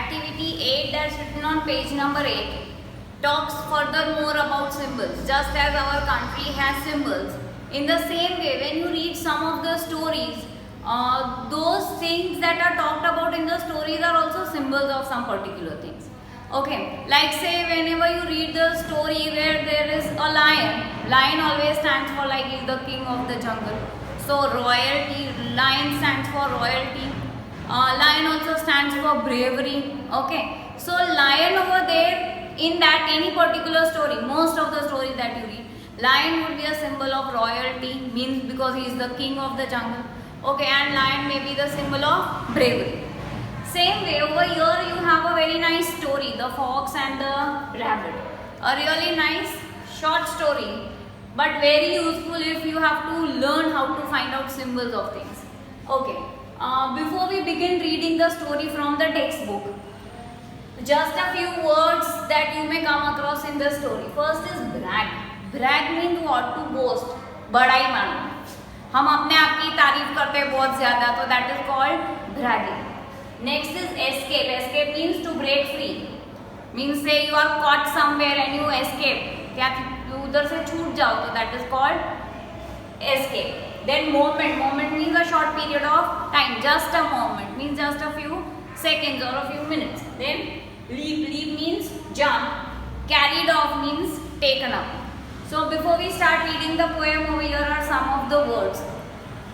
Activity 8 that's written on page number 8 talks furthermore about symbols. Just as our country has symbols, in the same way when you read some of the stories, those things that are talked about in the stories are also symbols of some particular things. Okay, like say whenever you read the story where there is a lion always stands for like he's the king of the jungle. So royalty, lion stands for royalty. Lion also stands for bravery. Okay, so lion over there in that any particular story, most of the stories that you read, lion would be a symbol of royalty, means because he is the king of the jungle. Okay, and lion may be the symbol of bravery. Same way over here you have a very nice story, the fox and the rabbit. A really nice short story, but very useful if you have to learn how to find out symbols of things. Okay, before we begin reading the story from the textbook, just a few words that you may come across in the story. First is brag. Brag means what? To boast, बड़ाई मानना. हम अपने आप की तारीफ करते हैं बहुत ज़्यादा, तो that is called bragging. Next is escape. Escape means to break free. Means say you are caught somewhere and you escape. क्या उधर से छूट जाओ, तो that is called escape. Then moment. Moment means a short period of time. Just a moment means just a few seconds or a few minutes. Then leap. Leap means jump. Carried off means taken up. So before we start reading the poem, over here are some of the words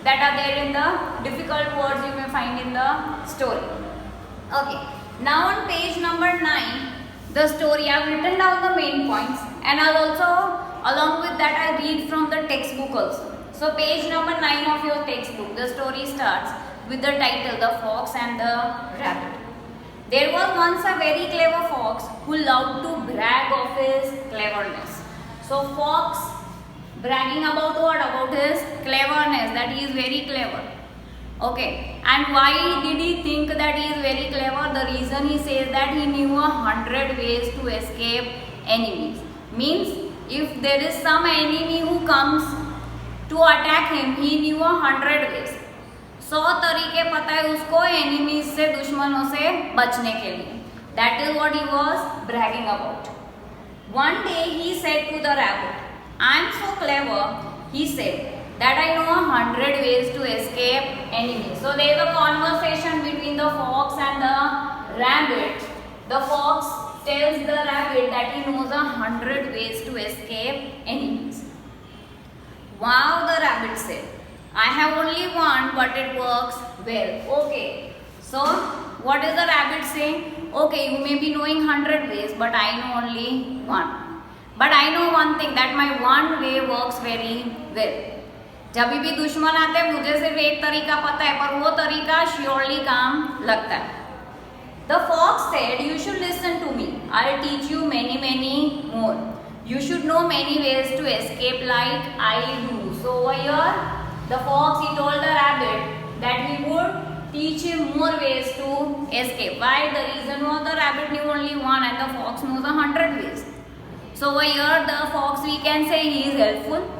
that are there in the difficult words you may find in the story. Okay, now on page number 9, the story, I have written down the main points, and I'll also, along with that, I read from the textbook also. So page number 9 of your textbook, the story starts with the title, The Fox and the Rabbit. There was once a very clever fox who loved to brag of his cleverness. So fox bragging about what? About his cleverness, that he is very clever. Okay, and why did he think that he is very clever? The reason he says that he knew 100 ways to escape enemies. Means if there is some enemy who comes to attack him, he knew 100 ways. 100 तरीके पता है उसको enemies से, दुश्मनों से बचने के लिए. That is what he was bragging about. One day he said to the rabbit, I am so clever, he said, that I know 100 ways to escape enemies. So there is a conversation between the fox and the rabbit. The fox tells the rabbit that he knows 100 ways to escape enemies. Wow, the rabbit said, I have only one, but it works well. Okay, so what is the rabbit saying? Okay, you may be knowing 100 ways, but I know only one. But I know one thing, that my one way works very well. जब भी दुश्मन आते हैं मुझे सिर्फ एक तरीका पता है, पर वो तरीका श्योरली काम लगता है. The fox said, you should listen to me. I'll teach you many more. You should know many ways to escape like I do. So over here, the fox, he told the rabbit that he would teach him more ways to escape. Why? The reason was the rabbit knew only one and the fox knows 100 ways. So over here the fox, we can say he is helpful.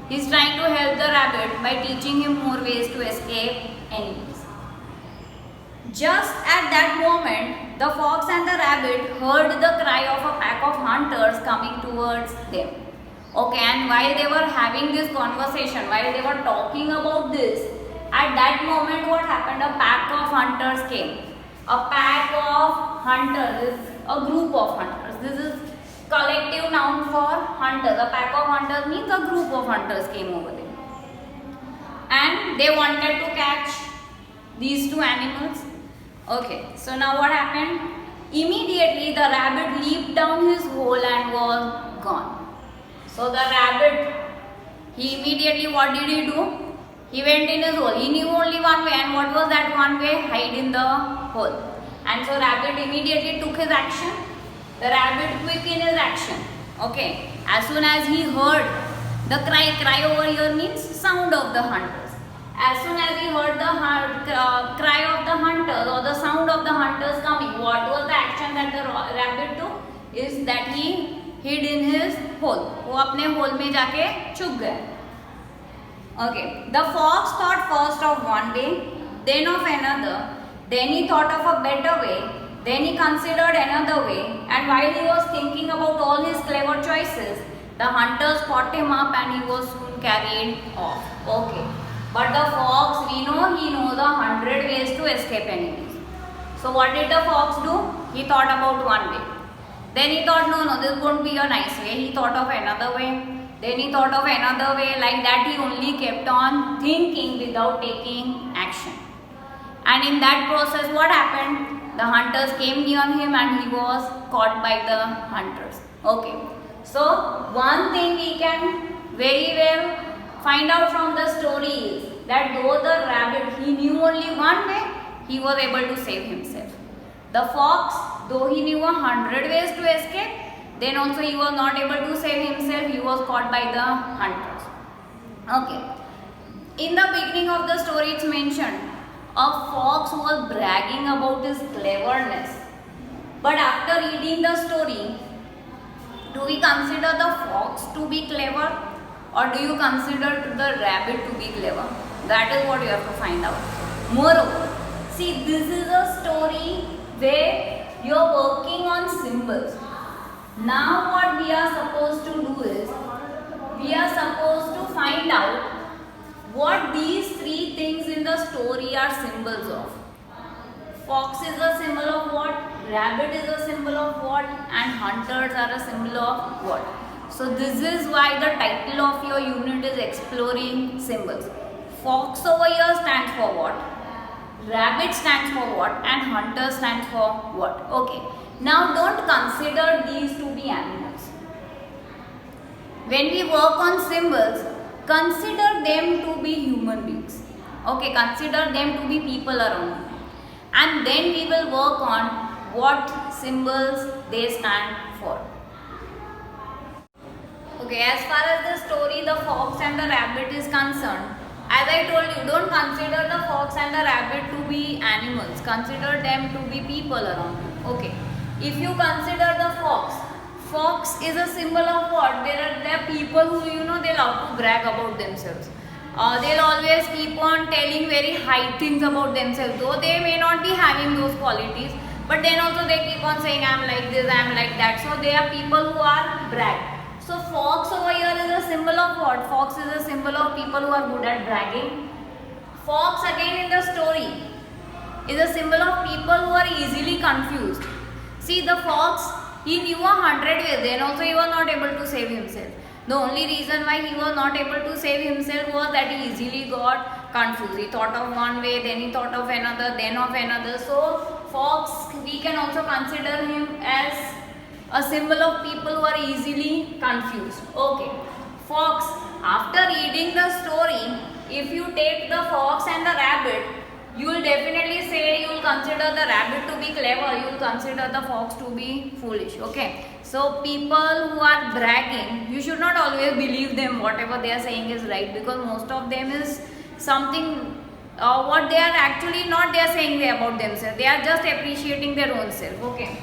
He is trying to help the rabbit by teaching him more ways to escape enemies. Just at that moment, the fox and the rabbit heard the cry of a pack of hunters coming towards them. Okay, and while they were having this conversation, while they were talking about this, at that moment what happened? A pack of hunters came. A pack of hunters is a group of hunters. This is collective noun for hunters. A pack of hunters means a group of hunters came over there. And they wanted to catch these two animals. Okay, so now what happened? Immediately the rabbit leaped down his hole and was gone. So the rabbit, he immediately, what did he do? He went in his hole. He knew only one way, and what was that one way? Hide in the hole. And so rabbit immediately took his action. The rabbit quick in his action. Okay, as soon as he heard the cry over here means sound of the hunters. As soon as he heard the cry of the hunters or the sound of the hunters coming, what was the action that the rabbit took? Is that he hid in his hole. वो अपने hole में जाके छुप गया. Okay, the fox thought first of one way, then of another, then he thought of a better way, Then he considered another way, and while he was thinking about all his clever choices, the hunters caught him up and he was soon carried off. Okay. But the fox, we know he knows 100 ways to escape enemies. So what did the fox do? He thought about one way. Then he thought, no, this won't be a nice way. He thought of another way. Then he thought of another way. Like that he only kept on thinking without taking action. And in that process, what happened? The hunters came near him and he was caught by the hunters. Okay. So one thing we can very well find out from the story is that though the rabbit, he knew only one way, he was able to save himself. The fox, though he knew 100 ways to escape, then also he was not able to save himself, he was caught by the hunters. Okay. In the beginning of the story it's mentioned, a fox was bragging about his cleverness. But after reading the story, do we consider the fox to be clever? Or do you consider the rabbit to be clever? That is what you have to find out. Moreover, see, this is a story where you are working on symbols. Now what we are supposed to do is, we are supposed to find out what these three things in the story are symbols of. Fox is a symbol of what? Rabbit is a symbol of what? And hunters are a symbol of what? So this is why the title of your unit is exploring symbols. Fox over here stands for what? Rabbit stands for what? And hunter stands for what? Okay. Now don't consider these to be animals. When we work on symbols, consider them to be human beings. Okay, consider them to be people around you. And then we will work on what symbols they stand for. Okay, as far as the story the fox and the rabbit is concerned, as I told you, don't consider the fox and the rabbit to be animals. Consider them to be people around you. Okay. If you consider the fox, fox is a symbol of what? There are people who, they love to brag about themselves. They'll always keep on telling very high things about themselves, though they may not be having those qualities, but then also they keep on saying, I'm like this, I'm like that. So they are people who are brag. So fox over here is a symbol of what? Fox is a symbol of people who are good at bragging. Fox again in the story is a symbol of people who are easily confused. See, the fox, he knew 100 ways, then also he was not able to save himself. The only reason why he was not able to save himself was that he easily got confused. He thought of one way, then he thought of another, then of another. So fox, we can also consider him as a symbol of people who are easily confused. Okay. Fox, after reading the story, if you take the fox and the rabbit, you will definitely say you will consider the rabbit to be clever, you will consider the fox to be foolish. Okay. So people who are bragging, you should not always believe them, whatever they are saying is right, because most of them is something, what they are actually not they are saying about themselves. They are just appreciating their own self. Okay.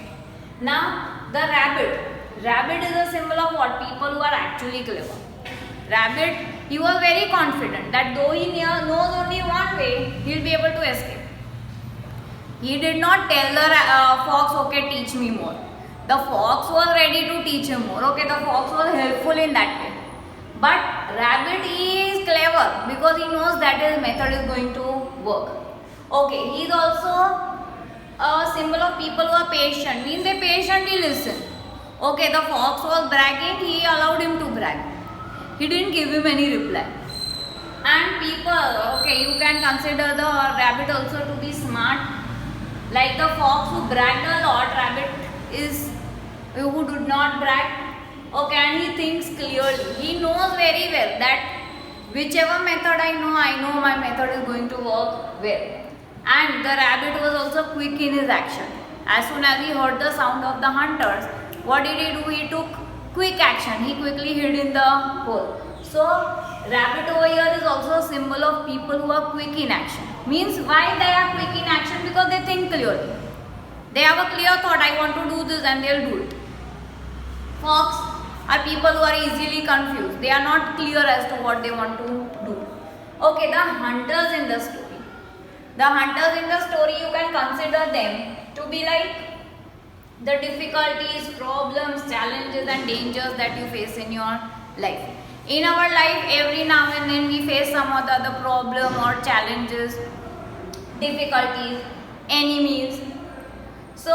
Now, the rabbit. Rabbit is a symbol of what? People who are actually clever. Rabbit, he was very confident that though he knows only one way, he will be able to escape. He did not tell the fox, okay, teach me more. The fox was ready to teach him more. Okay, the fox was helpful in that way. But rabbit, he is clever because he knows that his method is going to work. Okay, he is also a symbol of people who are patient, means they patiently listen. Okay, the fox was bragging, he allowed him to brag. He didn't give him any reply. And people, okay, you can consider the rabbit also to be smart. Like the fox who bragged a lot, rabbit is who did not brag. Okay, and he thinks clearly. He knows very well that whichever method I know my method is going to work well. And the rabbit was also quick in his action. As soon as he heard the sound of the hunters, what did he do? He took quick action. He quickly hid in the hole. So, rabbit over here is also a symbol of people who are quick in action. Means why they are quick in action? Because they think clearly. They have a clear thought, I want to do this, and they will do it. Fox are people who are easily confused. They are not clear as to what they want to do. Okay, the hunters in the story. The hunters in the story, you can consider them to be like the difficulties, problems, challenges and dangers that you face in your life. In our life, every now and then we face some or the other problem or challenges, difficulties, enemies. So,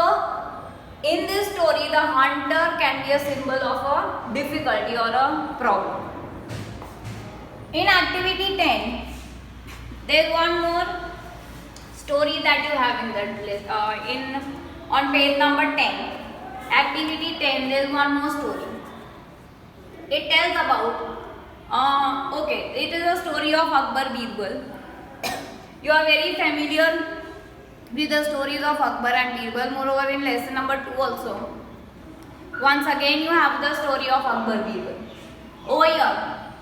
in this story, the hunter can be a symbol of a difficulty or a problem. In activity 10, there is one more story that you have in that place. On page number 10, activity 10, there is one more story. It tells about, it is a story of Akbar Birbal. You are very familiar with the stories of Akbar and Birbal. Moreover, in lesson number 2 also, once again you have the story of Akbar Birbal. Over here,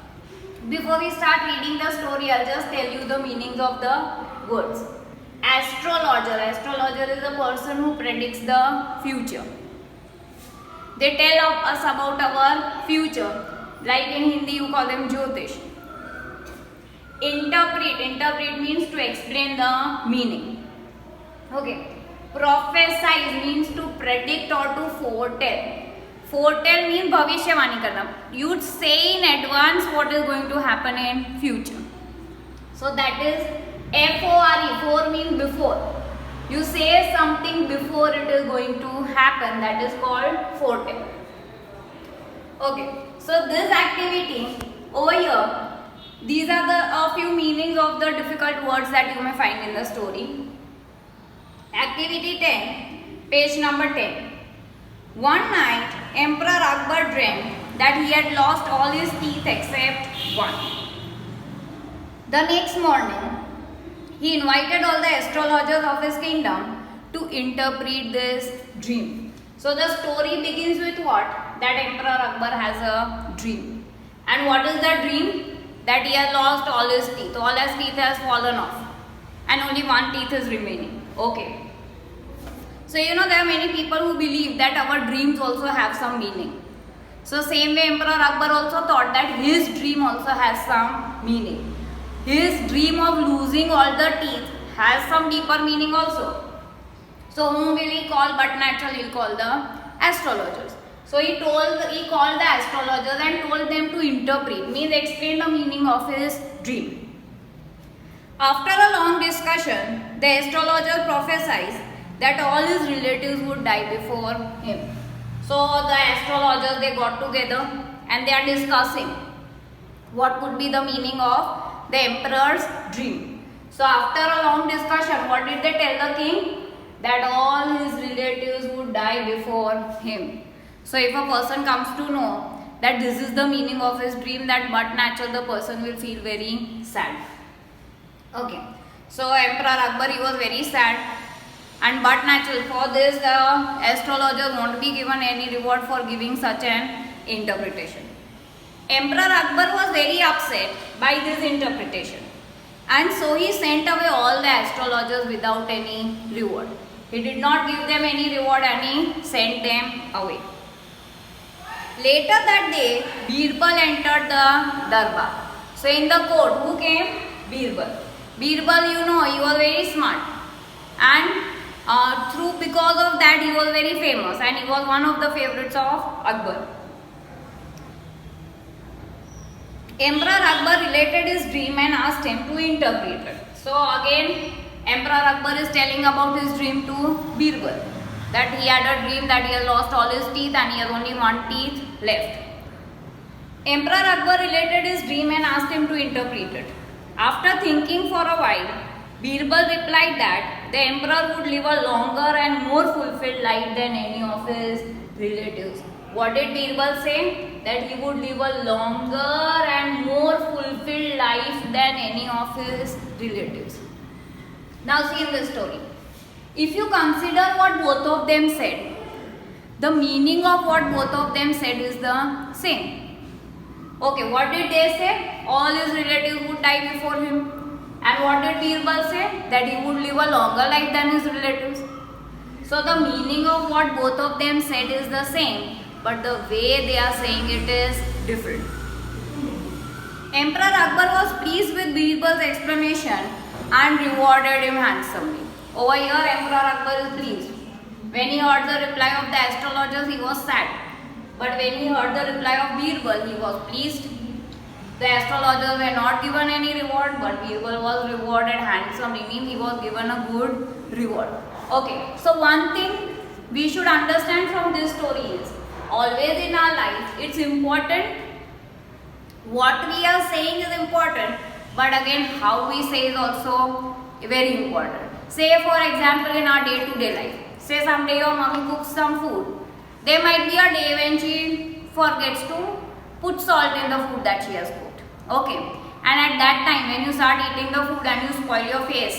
before we start reading the story, I'll just tell you the meanings of the words. Astrologer. Astrologer is a person who predicts the future. They tell us about our future. Like in Hindi, you call them Jyotish. Interpret. Interpret means to explain the meaning. Okay. Prophesy means to predict or to foretell. Foretell means bhavishyavani karna. You say in advance what is going to happen in future. So that is FORE. For means before. You say something before it is going to happen. That is called foretell. Okay. So this activity over here, these are the few meanings of the difficult words that you may find in the story. Activity 10, page number 10. One night, Emperor Akbar dreamt that he had lost all his teeth except one. The next morning, he invited all the astrologers of his kingdom to interpret this dream. So the story begins with what? That Emperor Akbar has a dream. And what is the dream? That he has lost all his teeth. All his teeth has fallen off. And only one teeth is remaining. Okay. So there are many people who believe that our dreams also have some meaning. So same way Emperor Akbar also thought that his dream also has some meaning. His dream of losing all the teeth has some deeper meaning also. So whom will he call? But naturally he will call the astrologers. So he called the astrologers and told them to interpret, means explain the meaning of his dream. After a long discussion, the astrologer prophesied that all his relatives would die before him. So the astrologers, they got together and they are discussing what could be the meaning of the emperor's dream. So after a long discussion, what did they tell the king? That all his relatives would die before him. So if a person comes to know that this is the meaning of his dream, that but natural the person will feel very sad. Okay. So Emperor Akbar, he was very sad. And but natural, for this the astrologer won't be given any reward for giving such an interpretation. Emperor Akbar was very upset by this interpretation. And so he sent away all the astrologers without any reward. He did not give them any reward and he sent them away. Later that day, Birbal entered the darbar. So in the court, who came? Birbal. Birbal, he was very smart. And because of that, he was very famous and he was one of the favorites of Akbar. Emperor Akbar related his dream and asked him to interpret it. So again, Emperor Akbar is telling about his dream to Birbal. That he had a dream that he has lost all his teeth and he has only one teeth left. Emperor Akbar related his dream and asked him to interpret it. After thinking for a while, Birbal replied that the emperor would live a longer and more fulfilled life than any of his relatives. What did Birbal say? That he would live a longer and more fulfilled life than any of his relatives. Now see in this story. If you consider what both of them said, the meaning of what both of them said is the same. Okay, what did they say? All his relatives would die before him. And what did Birbal say? That he would live a longer life than his relatives. So the meaning of what both of them said is the same, but the way they are saying it is different. Emperor Akbar was pleased with Birbal's explanation and rewarded him handsomely. Over here, Emperor Akbar is pleased When he heard the reply of the astrologers, he was sad. But when he heard the reply of Birbal, he was pleased. The astrologers were not given any reward, but Birbal was rewarded handsomely, means he was given a good reward. Okay, so one thing we should understand from this story is, always in our life, it's important, what we are saying is important, but again how we say is also very important. Say for example in our day-to-day life, say someday your mommy cooks some food. There might be a day when she forgets to put salt in the food that she has cooked. Okay, and at that time when you start eating the food and you spoil your face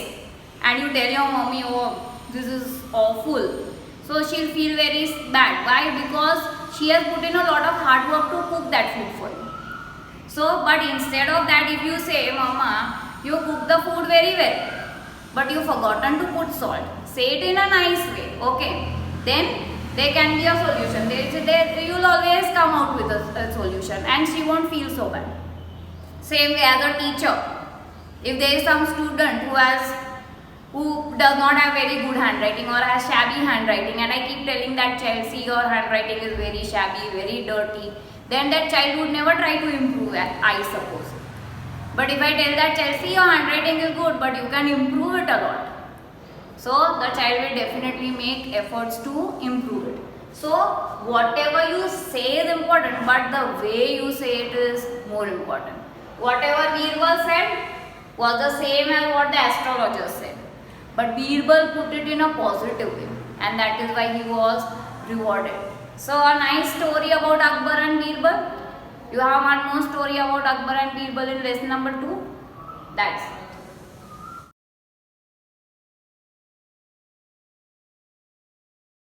and you tell your mommy, oh this is awful, so she'll feel very bad. Why? Because she has put in a lot of hard work to cook that food for you. So, but instead of that, if you say, Mama, you cook the food very well, but you forgotten to put salt, say it in a nice way, okay, then there can be a solution. You'll always come out with a solution and she won't feel so bad. Same way as a teacher. If there is some student who does not have very good handwriting or has shabby handwriting, and I keep telling that child, see your handwriting is very shabby, very dirty, then that child would never try to improve, I suppose. But if I tell that child, see your handwriting is good, but you can improve it a lot, so the child will definitely make efforts to improve it. So whatever you say is important, but the way you say it is more important. Whatever Birbal said was the same as what the astrologers said, but Birbal put it in a positive way, and that is why he was rewarded. So a nice story about Akbar and Birbal. You have one more story about Akbar and Birbal in lesson number 2. That's